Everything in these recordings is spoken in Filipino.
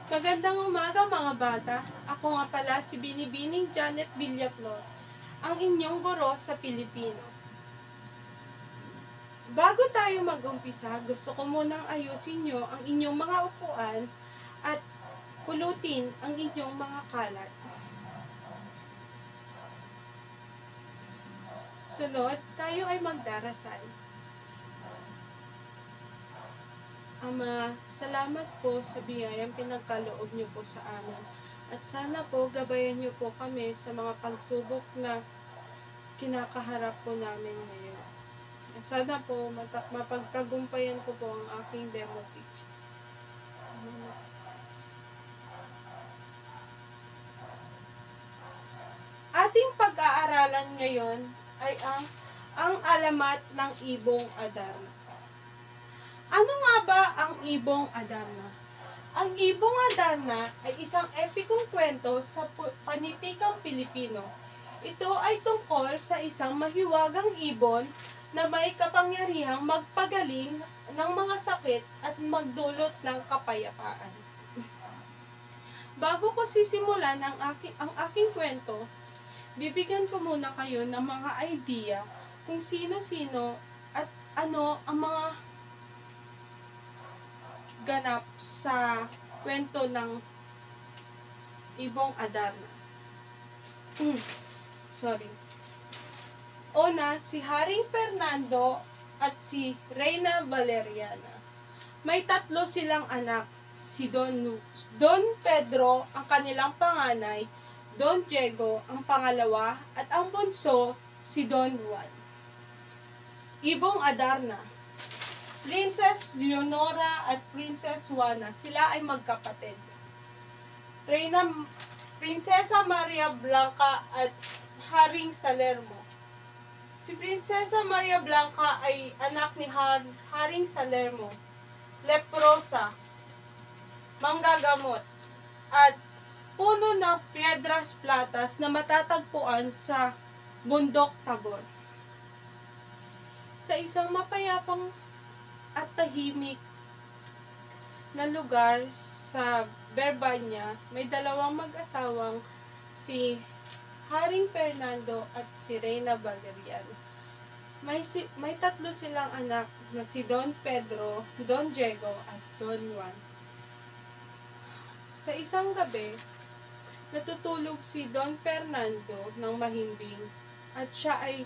Magandang umaga mga bata. Ako nga pala si Binibining Janet Villaflor, ang inyong guro sa Pilipino. Bago tayo mag-umpisa, gusto ko munang ayusin nyo ang inyong mga upuan at pulutin ang inyong mga kalat. Sunod, tayo ay magdarasal. Ama, salamat po sa biyayang pinagkaloob niyo po sa amin. At sana po gabayan niyo po kami sa mga pagsubok na kinakaharap po namin ngayon. At sana po mapagtagumpayan ko po ang aking demo teaching. Ating pag-aaralan ngayon ay ang alamat ng Ibong Adarna. Ano nga ba ang Ibong Adarna? Ang Ibong Adarna ay isang epikong kwento sa panitikang Pilipino. Ito ay tungkol sa isang mahiwagang ibon na may kapangyarihang magpagaling ng mga sakit at magdulot ng kapayapaan. Bago ko sisimulan ang aking kwento, bibigyan ko muna kayo ng mga idea kung sino-sino at ano ang mga ganap sa kwento ng Ibong Adarna. Una, si Haring Fernando at si Reyna Valeriana. May tatlo silang anak, si Don Pedro ang kanilang panganay, Don Diego ang pangalawa, at ang bunso, si Don Juan. Ibong Adarna. Princess Leonora at Princess Juana, sila ay magkapatid. Prinsesa Maria Blanca at Haring Salermo. Si Prinsesa Maria Blanca ay anak ni Haring Salermo, leprosa, manggagamot, at puno ng Piedras Platas na matatagpuan sa Bundok Tabor. Sa isang mapayapang at tahimik na lugar sa Berbanya, may dalawang mag-asawang si Haring Fernando at si Reyna Valeriana. May tatlo silang anak na si Don Pedro, Don Diego at Don Juan. Sa isang gabi, natutulog si Don Fernando ng mahimbing at siya ay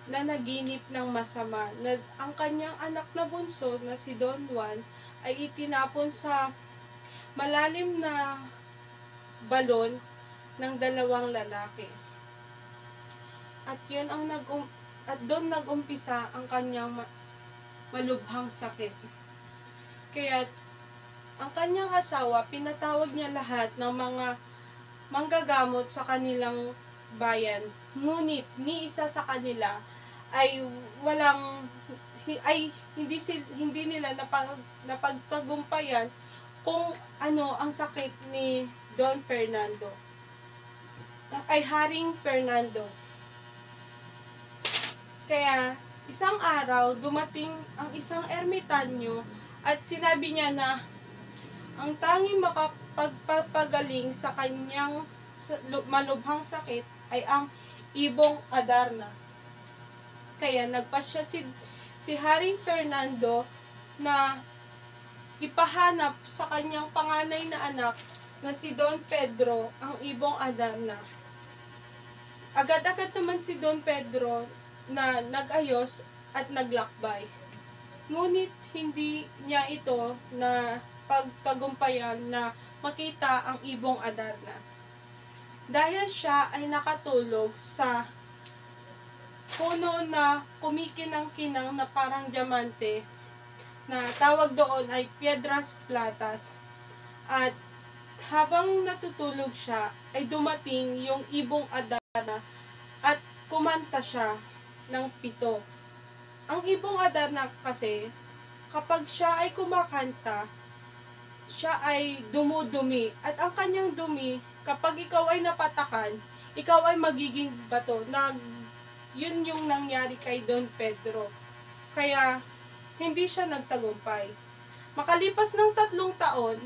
nanaginip ng masama na ang kanyang anak na bunso na si Don Juan ay itinapon sa malalim na balon ng dalawang lalaki. At yun ang doon nag-umpisa ang kanyang malubhang sakit. Kaya ang kanyang asawa, pinatawag niya lahat ng mga manggagamot sa kanilang bayan. Ngunit ni isa sa kanila ay hindi nila napagtagumpayan kung ano ang sakit ni Don Fernando. Ay Haring Fernando. Kaya isang araw dumating ang isang ermitanyo at sinabi niya na ang tanging makapagpapagaling sa kanyang malubhang sakit ay ang Ibong Adarna. Kaya nagpasya si Haring Fernando na ipahanap sa kanyang panganay na anak na si Don Pedro ang Ibong Adarna. Agad-agad naman si Don Pedro na nag-ayos at naglakbay. Ngunit hindi niya ito na pagtagumpayan na makita ang Ibong Adarna. Dahil siya ay nakatulog sa puno na kumikinang-kinang na parang diamante na tawag doon ay Piedras Platas. At habang natutulog siya ay dumating yung Ibong Adarna at kumanta siya ng 7. Ang Ibong Adarna kasi kapag siya ay kumakanta, siya ay dumudumi at ang kanyang dumi kapag ikaw ay napatakan, ikaw ay magiging bato. Yun yung nangyari kay Don Pedro. Kaya hindi siya nagtagumpay. Makalipas ng 3 taon,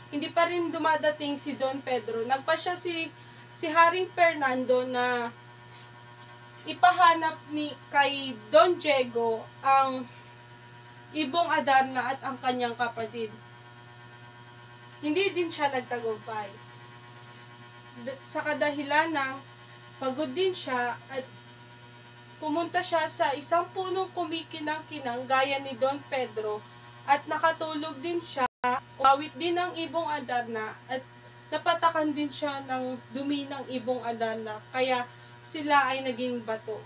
hindi pa rin dumadating si Don Pedro, nagpasya si Haring Fernando na ipahanap kay Don Diego ang Ibong Adarna at ang kanyang kapatid. Hindi din siya nagtagumpay. Sa kadahilan ng pagod din siya at pumunta siya sa isang punong kumikinang-kinang gaya ni Don Pedro at nakatulog din siya, umawit din ng Ibong Adarna at napatakan din siya ng dumi ng Ibong Adarna, kaya sila ay naging bato.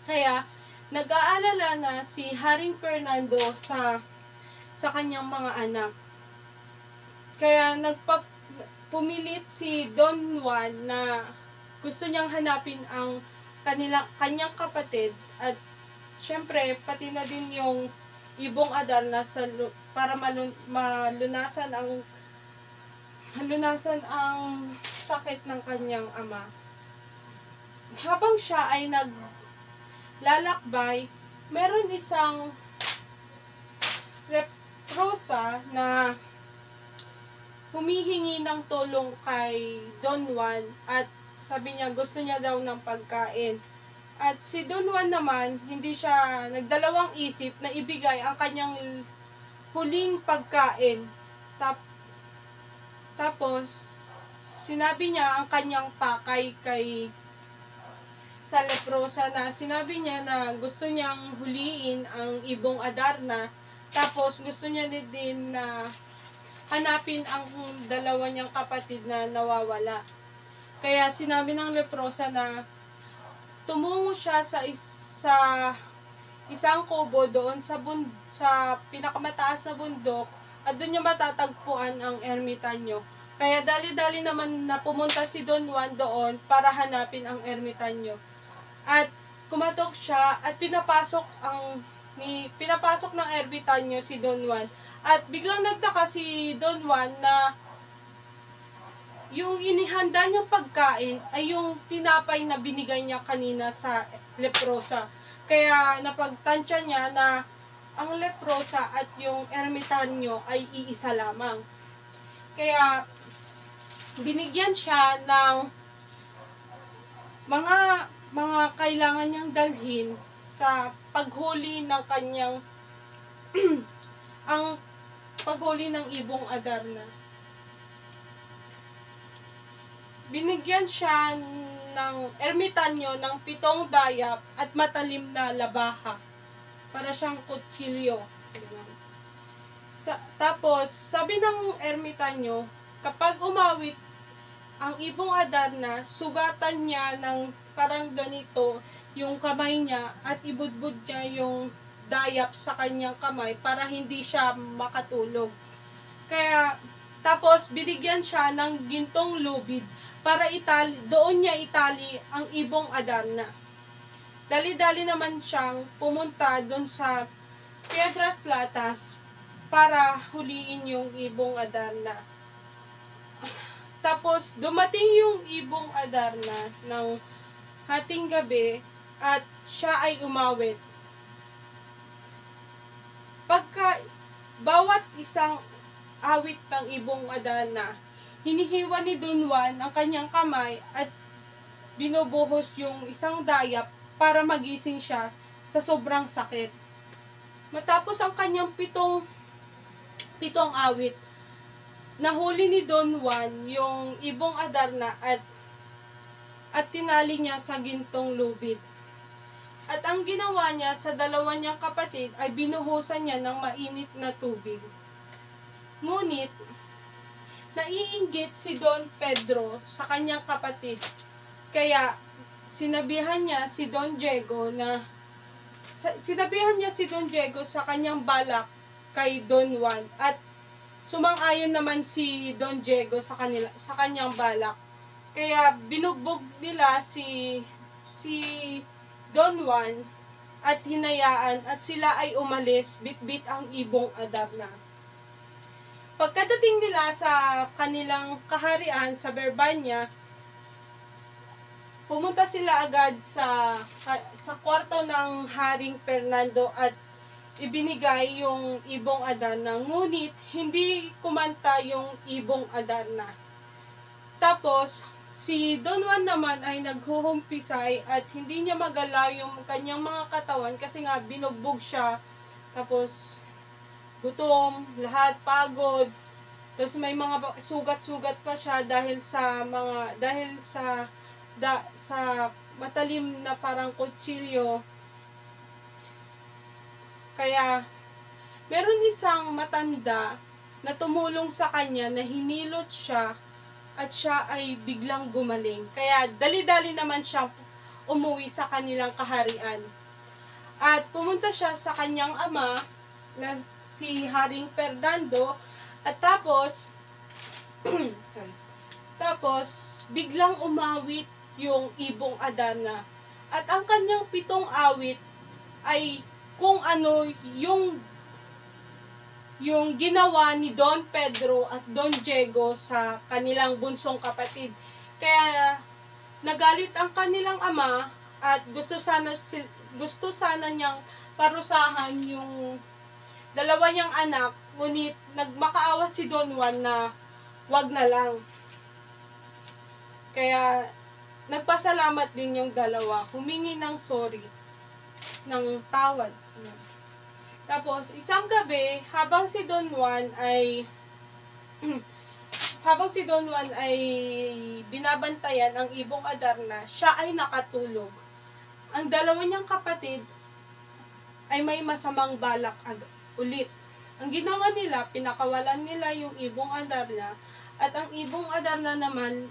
Kaya nag-aalala na si Haring Fernando sa kanyang mga anak. Kaya pumilit si Don Juan na gusto niyang hanapin ang kanyang kapatid at syempre pati na din yung Ibong Adarna para malunasan ang sakit ng kanyang ama. Habang siya ay naglalakbay, meron isang leprosa na humihingi ng tulong kay Don Juan at sabi niya gusto niya daw ng pagkain. At si Don Juan naman, hindi siya nagdalawang isip na ibigay ang kanyang huling pagkain. Tapos, sinabi niya ang kanyang pakay sa leprosa na sinabi niya na gusto niyang huliin ang Ibong Adarna. Tapos, gusto niya din na hanapin ang dalawa niyang kapatid na nawawala. Kaya sinabi ng leprosa na tumungo siya sa isang kubo doon sa pinakamataas na bundok at doon niya matatagpuan ang ermitanyo. Kaya dali-dali naman na pumunta si Don Juan doon para hanapin ang ermitanyo. At kumatok siya at pinapasok ng ermitanyo si Don Juan. At biglang nagtaka si Don Juan na yung inihanda niyang pagkain ay yung tinapay na binigay niya kanina sa leprosa. Kaya napagtansya niya na ang leprosa at yung ermitanyo ay iisa lamang. Kaya binigyan siya ng mga kailangan niyang dalhin sa paghuli ng kanyang ang paghuli ng Ibong Adarna. Binigyan siya ng ermitanyo ng 7 dayap at matalim na labaha para siyang kutsilyo. Tapos, sabi ng ermitanyo, kapag umawit ang Ibong Adarna, sugatan niya ng parang ganito yung kamay niya at ibudbud niya yung dayap sa kanyang kamay para hindi siya makatulog. Kaya, tapos binigyan siya ng gintong lubid para doon niya itali ang Ibong Adarna. Dali-dali naman siyang pumunta doon sa Piedras Platas para huliin yung Ibong Adarna. Tapos dumating yung Ibong Adarna ng hating gabi at siya ay umawit. Bawat isang awit ng Ibong Adarna, hinihiwa ni Don Juan ang kanyang kamay at binubuhos yung isang dayap para magising siya sa sobrang sakit. Matapos ang kanyang pitong awit, nahuli ni Don Juan yung Ibong Adarna at tinali niya sa gintong lubid. At ang ginawa niya sa dalawa niyang kapatid ay binuhusan niya ng mainit na tubig. Ngunit, naiinggit si Don Pedro sa kanyang kapatid. Kaya, sinabihan niya si Don Diego sa kanyang balak kay Don Juan at sumang-ayon naman si Don Diego sa kanyang balak. Kaya binugbog nila si Don Juan at hinayaan at sila ay umalis bitbit ang Ibong Adarna. Pagkadating nila sa kanilang kaharian sa Berbanya, pumunta sila agad sa kwarto ng Haring Fernando at ibinigay yung ibong Adarna, ngunit hindi kumanta yung ibong Adarna. Tapos, si Don Juan naman ay naghuhumpisay at hindi niya magalaw yung kanyang mga katawan kasi nga binugbog siya. Tapos, gutom, lahat pagod. Tapos may mga sugat-sugat pa siya sa matalim na parang kutsilyo. Kaya, meron isang matanda na tumulong sa kanya na hinilot siya at siya ay biglang gumaling. Kaya, dali-dali naman siyang umuwi sa kanilang kaharian. At pumunta siya sa kanyang ama na si Haring Fernando at tapos biglang umawit yung ibong Adarna. At ang kanyang 7 awit ay kung ano yung ginawa ni Don Pedro at Don Diego sa kanilang bunsong kapatid. Kaya nagalit ang kanilang ama at gusto sana niyang parusahan yung dalawa niyang anak, ngunit nagmakaawa si Don Juan na wag na lang. Kaya nagpasalamat din yung dalawa, humingi ng sorry, ng tawad. Tapos isang gabi, habang si Don Juan ay binabantayan ang ibong Adarna, siya ay nakatulog. Ang dalawa niyang kapatid ay may masamang balak ulit. Ang ginawa nila, pinakawalan nila yung ibong Adarna, at ang ibong Adarna naman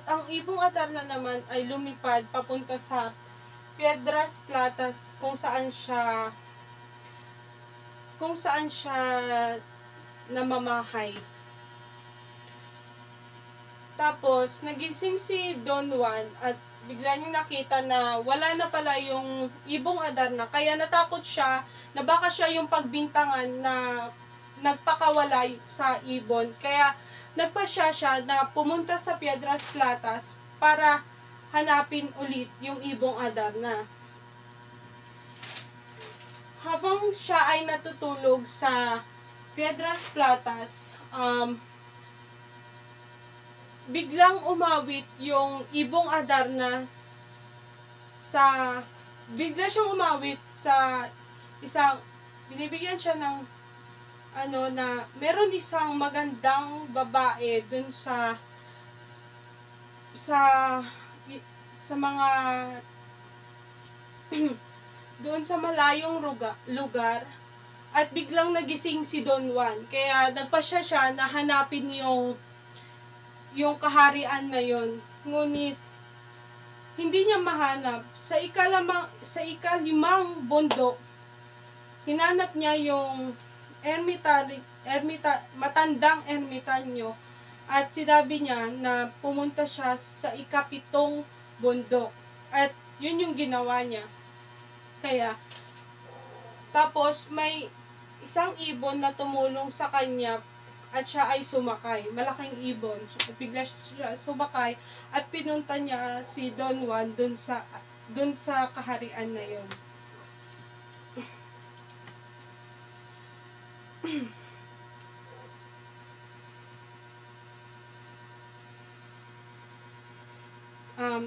ang ibong Adarna naman ay lumipad papunta sa Piedras Platas kung saan siya namamahay. Tapos nagising si Don Juan at bigla niyang nakita na wala na pala yung ibong Adarna, kaya natakot siya na baka siya yung pagbintangan na nagpakawala sa ibon. Kaya nagpasya siya na pumunta sa Piedras Platas para hanapin ulit yung ibong Adarna. Habang siya ay natutulog sa Piedras Platas, biglang umawit yung ibong Adarna bigla siyang umawit sa binibigyan siya ng na meron isang magandang babae dun sa mga doon sa malayong lugar, at biglang nagising si Don Juan. Kaya nagpasya siya na hanapin yung kaharian na yon. Ngunit hindi niya mahanap. Sa ikalimang bundok, hinanap niya yung matandang ermitanyo, at sinabi niya na pumunta siya sa ika-7 bundok. At yun yung ginawa niya. Kaya, tapos may isang ibon na tumulong sa kanya at siya ay sumakay. Malaking ibon. So, bigla siya sumakay at pinunta niya si Don Juan dun sa kaharian na yun.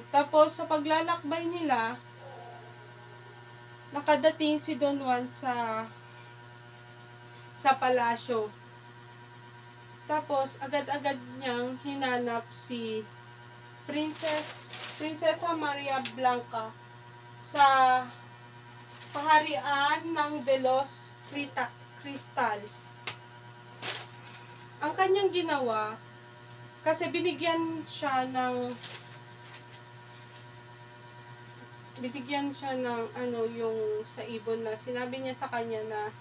Tapos sa paglalakbay nila, nakadating si Don Juan sa palasyo. Tapos agad-agad niyang hinanap si Prinsesa Maria Blanca sa kaharian ng De los Cristales. Ang kanyang ginawa, kasi binigyan siya ng yung sa ibon, na sinabi niya sa kanya na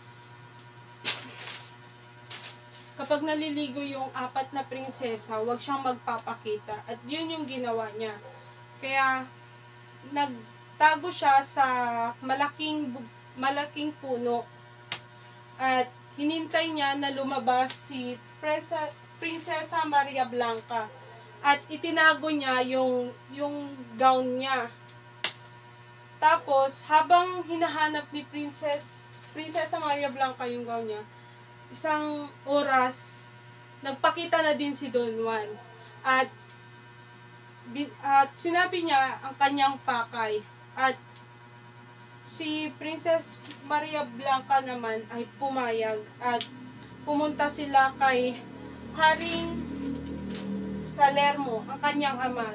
kapag naliligo yung 4 na prinsesa, huwag siyang magpapakita. At yun yung ginawa niya. Kaya nagtago siya sa malaking puno at hinintay niya na lumabas si Prinsesa Maria Blanca, at itinago niya yung gown niya. Tapos, habang hinahanap ni Prinsesa Maria Blanca yung gown niya, isang oras, nagpakita na din si Don Juan. At sinabi niya ang kanyang pakay. At si Princess Maria Blanca naman ay pumayag at pumunta sila kay Haring Salermo, ang kanyang ama.